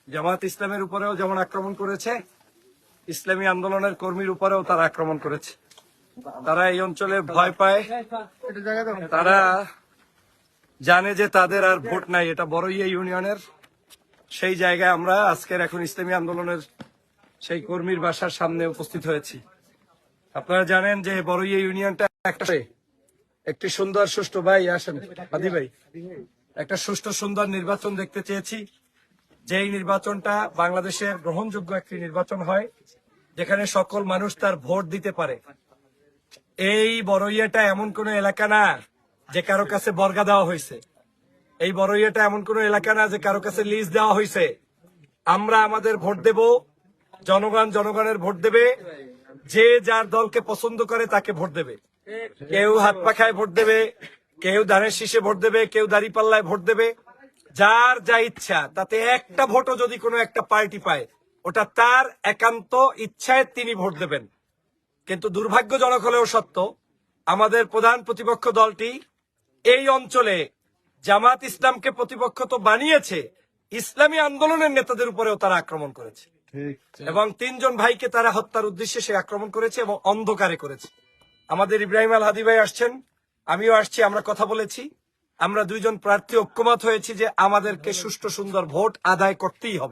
জামাত ইসলামের উপরেও যেমন আক্রমণ করেছে, ইসলামী আন্দোলনের কর্মীর উপরেও তারা আক্রমণ করেছে। তারা এই অঞ্চলে ভয় পায়, তারা জানে যে তাদের আর ভোট নাই। এটা বড়ইয়া ইউনিয়নের সেই জায়গায় আমরা আজকের এখন ইসলামী আন্দোলনের সেই কর্মীর বাসার সামনে উপস্থিত হয়েছি। আপনারা জানেন যে বড়ইয়া ইউনিয়নটা একটি সুন্দর সুষ্ঠু ভাই আসেন হাদি ভাই একটা সুষ্ঠু সুন্দর নির্বাচন দেখতে চেয়েছি, যেই নির্বাচনটা বাংলাদেশের গ্রহণযোগ্য একটি নির্বাচন হয়, যেখানে সকল মানুষ তার ভোট দিতে পারে। এই বড়ইয়াটা এমন কোন এলাকা না যে কারো কাছে বর্গা দেওয়া হয়েছে। এই বড়ইয়াটা এমন কোন এলাকা না যে কারো কাছে লিজ দেওয়া হয়েছে। আমরা আমাদের ভোট দেব, জনগণ জনগণের ভোট দেবে, যে যার দলকে পছন্দ করে তাকে ভোট দেবে। কেউ হাত পাখায় ভোট দেবে, কেউ ধানের শীষে ভোট দেবে, কেউ দাঁড়িপাল্লায় ভোট দেবে। যার যা ইচ্ছা, তাতে একটা ভোটও যদি কোনো একটা পার্টি পায়, ওটা তার একান্ত ইচ্ছায় তিনি ভোট দেবেন। কিন্তু দুর্ভাগ্যজনক হলেও সত্য, আমাদের প্রধান প্রতিপক্ষ দলটি এই অঞ্চলে জামাত ইসলামকে প্রতিপক্ষ তো বানিয়েছে, ইসলামী আন্দোলনের নেতাদের উপরেও তারা আক্রমণ করেছে এবং 3 জন ভাইকে তারা হত্যার উদ্দেশ্যে সে আক্রমণ করেছে এবং অন্ধকারে করেছে। আমাদের ইব্রাহিম আল হাদি ভাই আসছেন, আমিও আসছি, আমরা কথা বলেছি। আমরা 2 জন প্রার্থী ঐক্যমত হয়েছি যে আমাদেরকে সুষ্ঠু সুন্দর ভোট আদায় করতেই হবে।